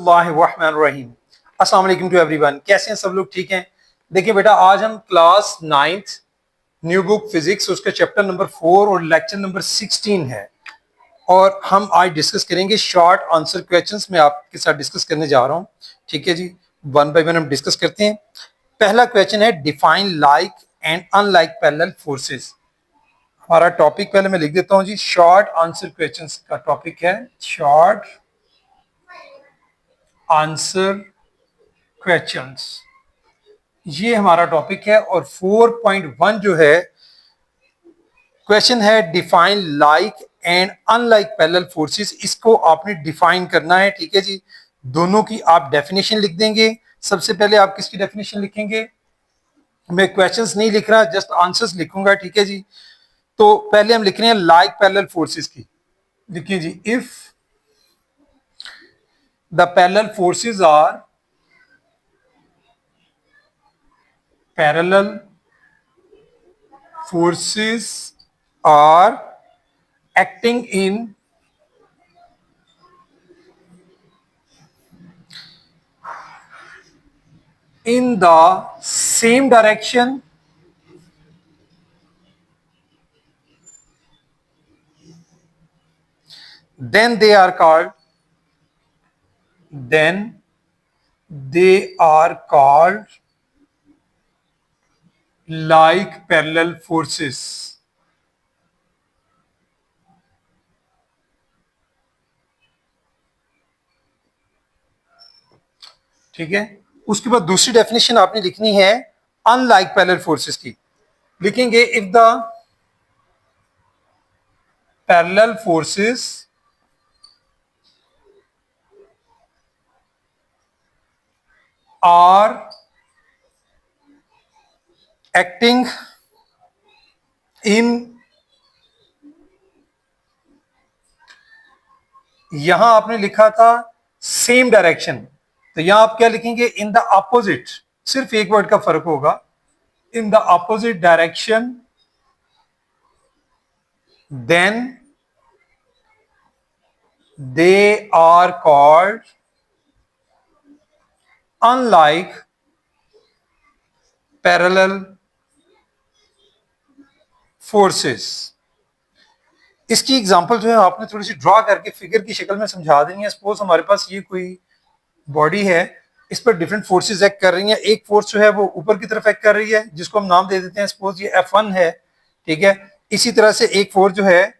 बिस्मिल्लाहिर्रहमानिर्रहीम। अस्सलाम वालेकुम टू एवरीवन। कैसे हैं सब लोग? ठीक हैं। देखिए बेटा, आज हम class 9th new book physics उसका चैप्टर नंबर 4 और लेक्चर नंबर 16 है, और हम आज डिस्कस करेंगे शॉर्ट आंसर क्वेश्चंस। मैं आपके साथ डिस्कस करने जा रहा हूं। ठीक है जी, वन बाय वन हम डिस्कस करते हैं। पहला क्वेश्चन है define like and unlike parallel forces. हमारा टॉपिक पहले मैं लिख देता हूं जी, शॉर्ट आंसर क्वेश्चंस का टॉपिक है शॉर्ट आंसर क्वेश्चंस, ये हमारा टॉपिक है। और 4.1 जो है क्वेश्चन है define like and unlike parallel forces. इसको आपने डिफाइन करना है। ठीक है जी, दोनों की आप डेफिनेशन लिख देंगे। सबसे पहले आप किसकी डेफिनेशन लिखेंगे? मैं क्वेश्चंस नहीं लिख रहा, जस्ट आंसर्स लिखूंगा। ठीक है जी, तो पहले हम लिख रहे हैं लाइक पैरेलल फोर्सेस की। लिखिए जी, if the parallel forces are parallel forces are acting in the same direction, then they are called like parallel forces। ठीक है, उसके बाद दूसरी डेफिनेशन आपने लिखनी है अनलाइक पैरेलल फोर्सेस की। लिखेंगे if the parallel forces are acting in, यहां आपने लिखा था सेम डायरेक्शन, तो यहां आप क्या लिखेंगे? In the opposite. सिर्फ एक वर्ड का फर्क होगा, in the opposite direction, then they are called unlike parallel forces. इसकी एग्जांपल जो है आपने थोड़ी सी ड्रॉ करके फिगर की शक्ल में समझा देनी है। सपोज हमारे पास ये कोई बॉडी है, इस पर डिफरेंट फोर्सेस एक्ट कर रही हैं। एक फोर्स जो है वो ऊपर की तरफ एक्ट कर रही है, जिसको हम नाम दे देते हैं, सपोज ये F1 है। ठीक है, इसी तरह से एक फोर्स जो है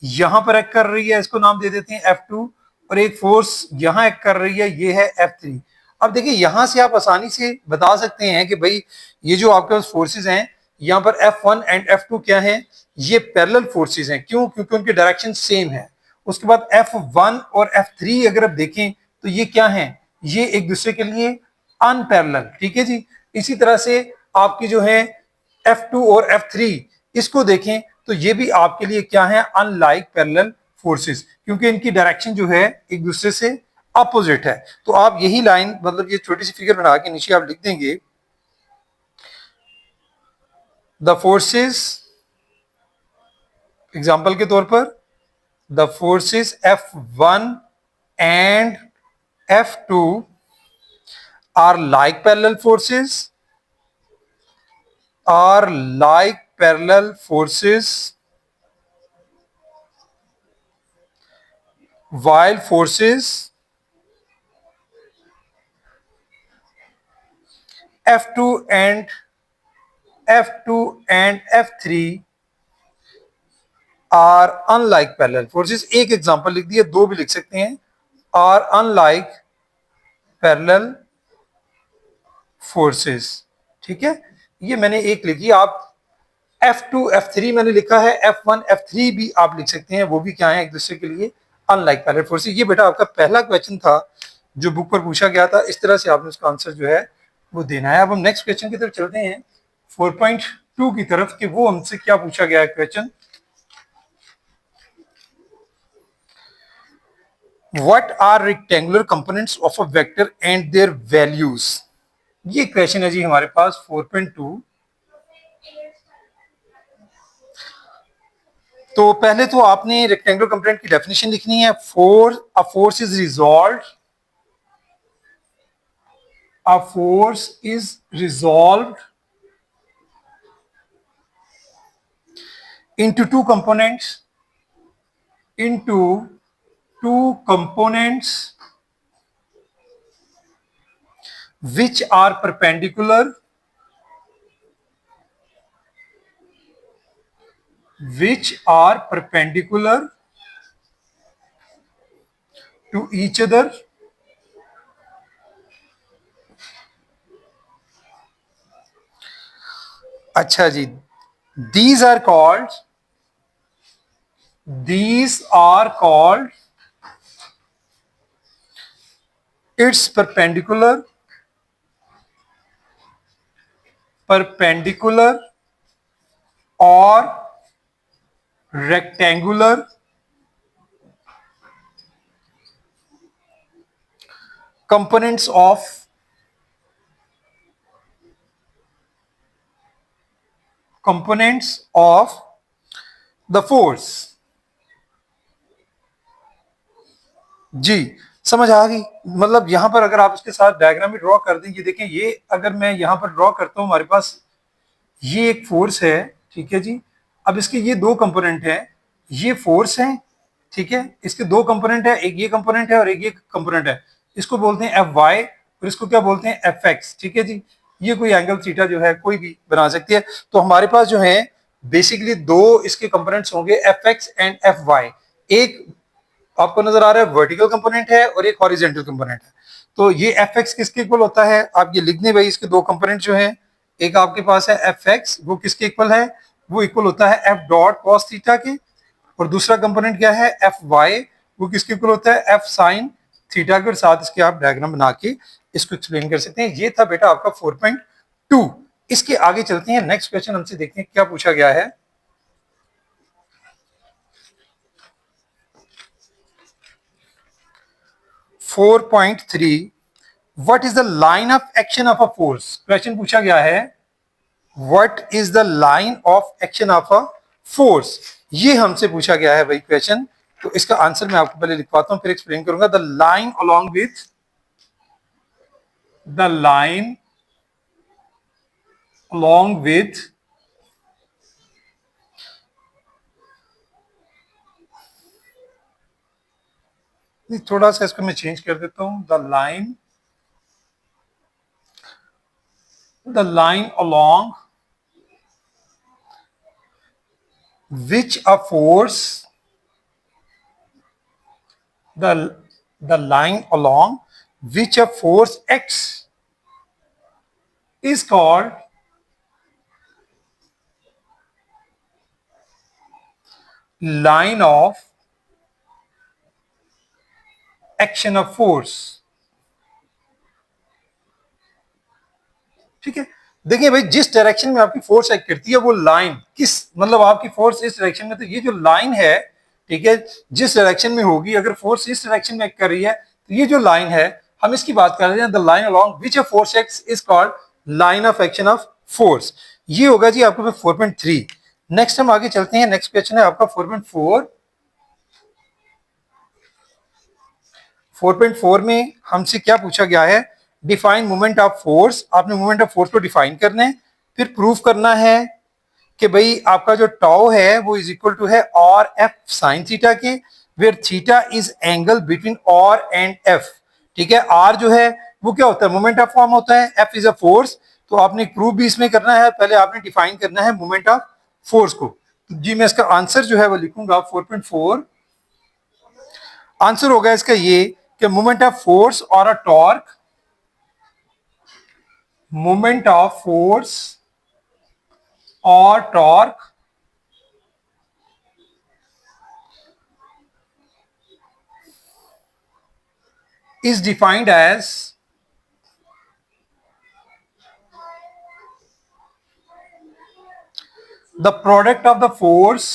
यहां पर एक्ट कर रही है, इसको नाम दे देते हैं F2, और एक फोर्स यहां एक्ट कर रही है, ये है F3। अब देखिए, यहां से आप आसानी से बता सकते हैं कि भाई ये जो आपके पास फोर्सेज हैं, यहाँ पर F1 एंड F2 क्या है? ये पैरेलल फोर्सेज हैं। क्यों? क्योंकि उनकी डायरेक्शन सेम है। उसके बाद F1 और F3 अगर आप देखें तो ये क्या है? ये एक दूसरे के लिए अनपैरेलल। ठीक है जी, इसी तरह से आपकी जो है F2 और F3, इसको देखें तो ये भी आपके लिए क्या है? अनलाइक पैरेलल फोर्सेस, क्योंकि इनकी डायरेक्शन जो है एक दूसरे से अपोजिट है। तो आप यही लाइन, मतलब ये छोटी सी फिगर बना के नीचे आप लिख देंगे द फोर्सेस, एग्जांपल के तौर पर the forces F1 and F2 are like parallel forces, while forces F2 and F3 are unlike parallel forces। एक एग्जांपल लिख दिया, दो भी लिख सकते हैं, are unlike parallel forces। ठीक है, ये मैंने एक लिखी। आप F2 F3 मैंने लिखा है, F1 F3 भी आप लिख सकते हैं, वो भी क्या है? एक दूसरे के लिए अनलाइक पैरेलल फोर्सेस। ये बेटा आपका पहला क्वेश्चन था जो बुक पर पूछा गया था। इस तरह से आपने उसका आंसर जो है वो देना है। अब हम नेक्स्ट क्वेश्चन की तरफ चलते हैं, 4.2 की तरफ, कि वो हमसे क्या पूछा गया है question. What are rectangular components of a vector and their values. ये क्वेश्चन है जी हमारे पास 4.2। तो पहले तो आपने रेक्टेंगुलर कंपोनेंट की डेफिनेशन लिखनी है। Force, a force is resolve a force is resolved into two components which are perpendicular to each other. अच्छा जी, these are called its perpendicular or rectangular components of the force. जी, समझ आ गई? मतलब यहां पर अगर आप इसके साथ डायग्राम भी ड्रॉ कर दें, ये देखें, ये अगर मैं यहां पर ड्रॉ करता हूं, हमारे पास ये एक फोर्स है, ठीक है जी। अब इसके ये दो कंपोनेंट है, ये फोर्स है, ठीक है। इसके दो कंपोनेंट है, एक ये कंपोनेंट है और एक ये कंपोनेंट है। इसको बोलते हैं एफ वाई और इसको क्या बोलते हैं, एफ एक्स, ठीक है जी। ये कोई एंगल थीटा जो है कोई भी बना सकती है। तो हमारे पास जो है बेसिकली दो इसके कंपोनेंट्स होंगे, F X and F Y. एक आपको नजर आ रहा है वर्टिकल कंपोनेंट है और एक हॉरिजॉन्टल कंपोनेंट है। तो ये एफ एक्स किसके इक्वल होता है, आप ये लिख दें भाई। इसके दो कंपोनेंट जो है, एक आपके पास है एफ एक्स, वो किसके इक्वल है, वो इक्वल होता है एफ डॉट कॉस थीटा के। और दूसरा कंपोनेंट क्या है, एफ वाई, वो किसके इक्वल होता है, एफ साइन थीटा के। और साथ इसके आप डायग्राम बना के इसको एक्सप्लेन कर सकते हैं। ये था बेटा आपका 4.2। इसके आगे चलते हैं, नेक्स्ट क्वेश्चन हमसे देखते हैं क्या पूछा गया है। 4.3, what is the line of action of a force. Question पूछा गया है, what is the line of action of a force. ये हमसे पूछा गया है भाई क्वेश्चन। तो इसका आंसर मैं आपको पहले लिखवाता हूं, फिर एक्सप्लेन करूंगा। द लाइन अलोंग विथ थोड़ा सा इसको मैं चेंज कर देता हूं। The line along which a force the line along which a force X is called line of action of force। ठीक है, देखिए भाई, जिस डायरेक्शन में आपकी फोर्स एक्ट करती है वो लाइन किस, मतलब आपकी फोर्स इस डायरेक्शन में, तो ये जो लाइन है, ठीक है, जिस डायरेक्शन में होगी, अगर फोर्स इस डायरेक्शन में एक्ट कर रही है तो ये जो लाइन है, हम इसकी बात कर रहे हैं। The line along which a force act is called line of action of force. ये होगा जी आपका 4.3। नेक्स्ट हम आगे चलते हैं, नेक्स्ट क्वेश्चन है आपका 4.4। 4.4 में हमसे क्या पूछा गया है, डिफाइन मोमेंट ऑफ फोर्स। आपने मोमेंट ऑफ फोर्स को डिफाइन करना है, फिर प्रूफ करना है कि भाई आपका जो टाउ है वो इज इक्वल टू है और एफ साइन थीटा के, where theta is angle between और एंड एफ। ठीक है, आर जो है वो क्या होता है, मोमेंट ऑफ फॉर्म होता है, एफ इज अ फोर्स। तो आपने प्रूफ भी इसमें करना है, पहले आपने डिफाइन करना है मोमेंट ऑफ फोर्स को। तो जी मैं इसका आंसर जो है वो लिखूंगा 4.4। आंसर होगा इसका ये कि मोमेंट ऑफ फोर्स और अ टॉर्क, मोमेंट ऑफ फोर्स और torque is defined as the product of the force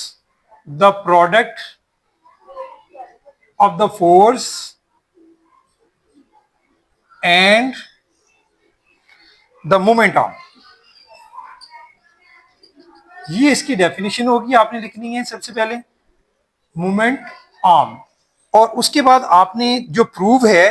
and the moment arm। ये इसकी डेफिनेशन होगी, आपने लिखनी है सबसे पहले मोमेंट आर्म, और उसके बाद आपने जो प्रूव है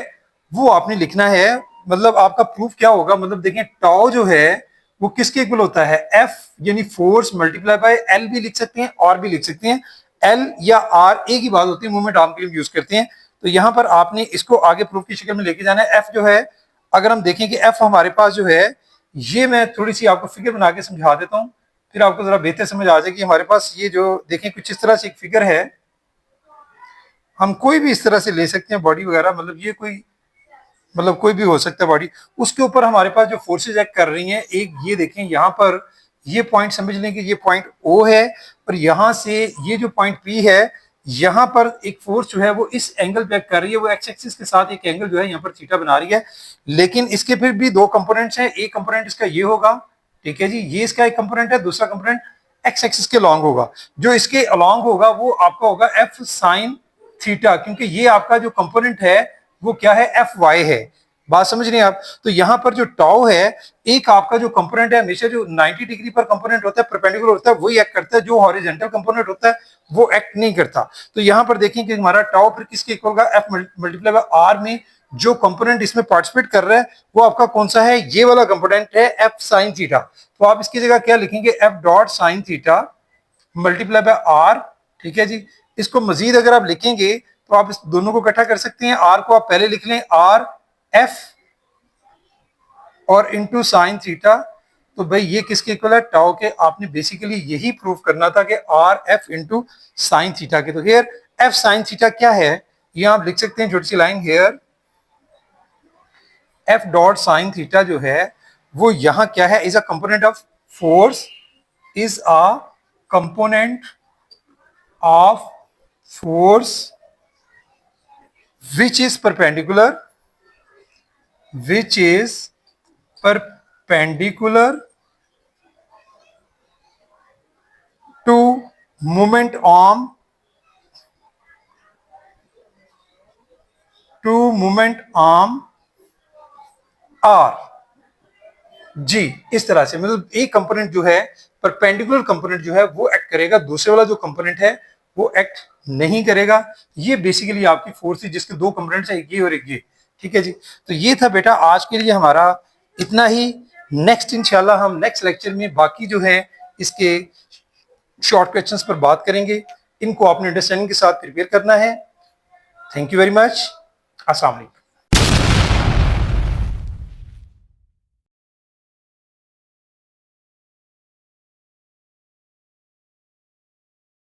वो आपने लिखना है मतलब आपका प्रूफ क्या होगा, मतलब देखें टाउ जो है वो किसके इक्वल होता है, एफ यानी फोर्स मल्टीप्लाई बाय एल भी लिख सकते हैं और भी लिख सकते हैं, एल या आर एक ही बात होती है, मूवमेंट आर्म के लिए यूज करते हैं। तो यहां पर आपने इसको आगे प्रूफ की शक्ल में लेके जाना है। एफ जो है, अगर हम देखें कि एफ हमारे पास जो है, ये मैं थोड़ी सी आपको फिगर बना के समझा देता हूं, फिर आपको जरा बेहतर समझ आ जाएगी। हमारे पास ये जो देखें कुछ इस तरह से एक फिगर है, हम कोई भी इस तरह से ले सकते हैं बॉडी वगैरह, मतलब ये कोई, मतलब कोई भी हो सकता है बॉडी। उसके ऊपर हमारे पास जो फोर्सेज एक्ट कर रही हैं, एक ये देखें यहाँ पर, ये पॉइंट समझ लें कि ये पॉइंट ओ है, और यहां से ये जो पॉइंट पी है, यहां पर एक फोर्स जो है वो इस एंगल पे एक्ट कर रही है, वो एक्स एक्सिस के साथ एक एंगल जो है यहाँ पर थीटा बना रही है। लेकिन इसके फिर भी दो कंपोनेंट्स हैं, एक कंपोनेंट इसका ये होगा, ठीक है जी, ये इसका एक कंपोनेंट है, दूसरा कंपोनेंट एक्स एक्सिस के अलॉन्ग होगा। जो इसके अलॉन्ग होगा वो आपका होगा एफ साइन थीटा, क्योंकि ये आपका जो कंपोनेंट है वो क्या है, एफ वाई है। बात समझ रहे हैं आप? तो यहां पर जो टाउ है, एक आपका जो कंपोनेंट है, हमेशा जो 90 डिग्री पर कंपोनेंट होता है, परपेंडिकुलर होता है, वही एक्ट करता है, जो हॉरिजॉन्टल कंपोनेंट होता है वो एक्ट नहीं करता। तो यहां पर देखें कि हमारा टाउ फिर किसके इक्वल होगा, एफ मल्टीप्लाई बाय आर में जो कंपोनेंट इसमें पार्टिसिपेट कर रहा है वो आपका कौन सा है, ये वाला कंपोनेंट है एफ साइन थीटा। तो आप इसकी जगह क्या लिखेंगे, F dot sine theta multiply by R, ठीक है जी। इसको मजीद अगर आप लिखेंगे तो आप इस दोनों को इकट्ठा कर सकते हैं, आर को आप पहले लिख लें आर एफ और इंटू साइन थीटा। तो भाई ये किसके इक्वल है, टाउ के। आपने बेसिकली यही प्रूव करना था कि R F into sine theta के। तो हेयर एफ साइन थीटा क्या है, ये आप लिख सकते हैं छोटी सी line, here F dot sine theta जो है वो यहां क्या है, is a component of force, is a component of force which is perpendicular, which is perpendicular to moment arm, to moment arm R। जी, इस तरह से मतलब एक कंपोनेंट जो है, परपेंडिकुलर कंपोनेंट जो है वो एक्ट करेगा, दूसरे वाला जो कंपोनेंट है वो एक्ट नहीं करेगा। ये बेसिकली आपकी फोर्स थी जिसके दो कंपोनेंट्स हैं, एक ये और एक ये, ठीक है जी। तो ये था बेटा आज के लिए हमारा इतना ही। नेक्स्ट इंशाल्लाह हम नेक्स्ट लेक्चर में बाकी जो है इसके शॉर्ट क्वेश्चंस पर बात करेंगे। इनको आपने अंडरस्टैंडिंग के साथ प्रिपेयर करना है। Thank you very much. अस्सलाम वालेकुम।